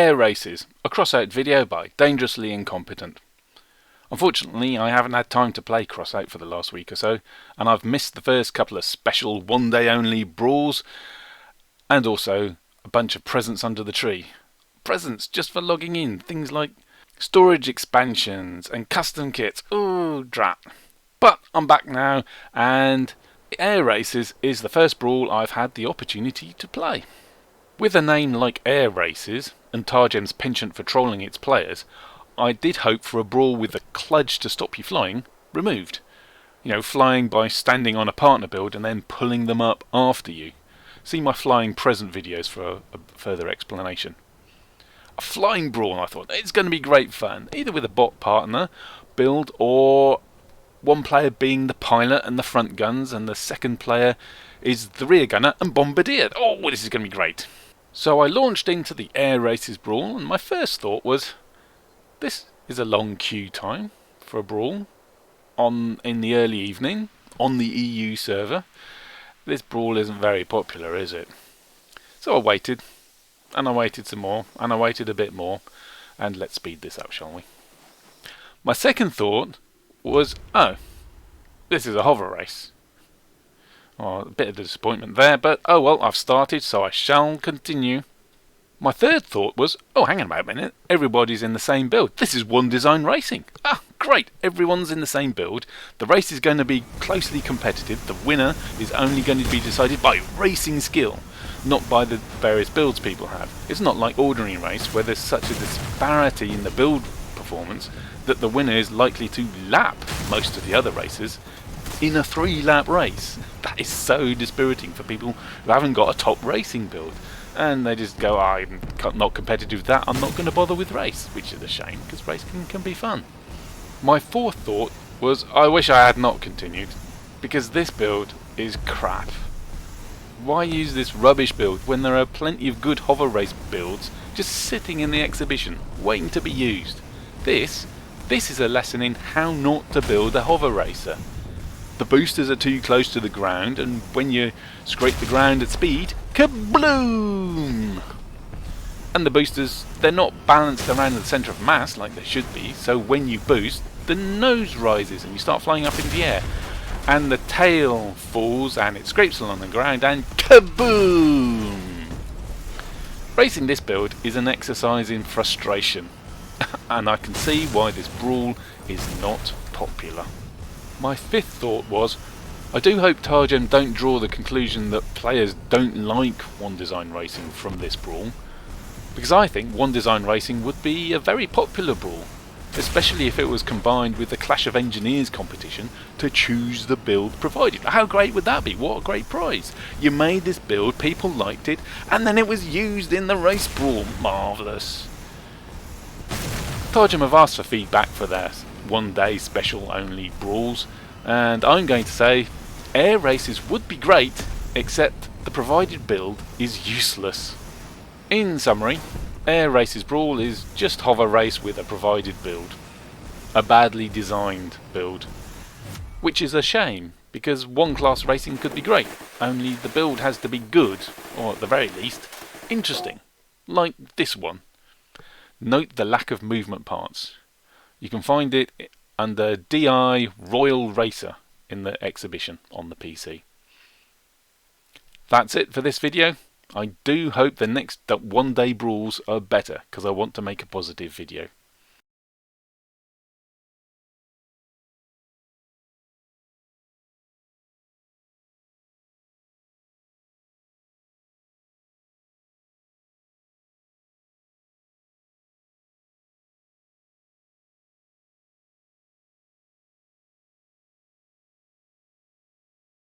ArtRacers, a Crossout video by Dangerously Incompetent. Unfortunately, I haven't had time to play Crossout for the last week or so, and I've missed the first couple of special one-day only brawls, and also a bunch of presents under the tree. Presents just for logging in, things like storage expansions and custom kits. Ooh, drat. But I'm back now, and ArtRacers is the first brawl I've had the opportunity to play. With a name like ArtRacers, and Targem's penchant for trolling its players, I did hope for a brawl with the kludge to stop you flying removed. You know, flying by standing on a partner build and then pulling them up after you. See my flying present videos for a further explanation. A flying brawl, I thought, it's going to be great fun, either with a bot partner build or one player being the pilot and the front guns and the second player is the rear gunner and bombardier. Oh, this is going to be great. So I launched into the ArtRacers brawl, and my first thought was, this is a long queue time for a brawl in the early evening on the EU server. This brawl isn't very popular, is it? So I waited, and I waited some more, and I waited a bit more, and let's speed this up, shall we? My second thought was, oh, this is a hover race. Oh, a bit of disappointment there, but oh well, I've started, so I shall continue. My third thought was, oh, hang on about a minute, everybody's in the same build. This is one design racing. Ah, great, everyone's in the same build. The race is going to be closely competitive. The winner is only going to be decided by racing skill, not by the various builds people have. It's not like ordinary race, where there's such a disparity in the build performance that the winner is likely to lap most of the other racers in a 3-lap race. That is so dispiriting for people who haven't got a top racing build, and they just go, I'm not competitive with that, I'm not going to bother with race, which is a shame because racing can be fun. My fourth thought was, I wish I had not continued, because this build is crap. Why use this rubbish build when there are plenty of good hover race builds just sitting in the exhibition waiting to be used? This is a lesson in how not to build a hover racer. The boosters are too close to the ground, and when you scrape the ground at speed, kabloom! And the boosters, they're not balanced around the centre of mass like they should be, so when you boost, the nose rises and you start flying up in the air. And the tail falls and it scrapes along the ground and kaboom! Racing this build is an exercise in frustration, and I can see why this brawl is not popular. My fifth thought was, I do hope Targem don't draw the conclusion that players don't like one design racing from this brawl, because I think one design racing would be a very popular brawl, especially if it was combined with the Clash of Engineers competition to choose the build provided. How great would that be? What a great prize! You made this build, people liked it, and then it was used in the race brawl. Marvellous! Targem have asked for feedback for their one-day special only brawls, and I'm going to say ArtRacers would be great, except the provided build is useless. In summary, ArtRacers brawl is just hover race with a provided build, a badly designed build, which is a shame because one class racing could be great, only the build has to be good, or at the very least interesting, like this one. Note the lack of movement parts. You can find it under DI Royal Racer in the exhibition on the PC. That's it for this video. I do hope the next one-day brawls are better, because I want to make a positive video.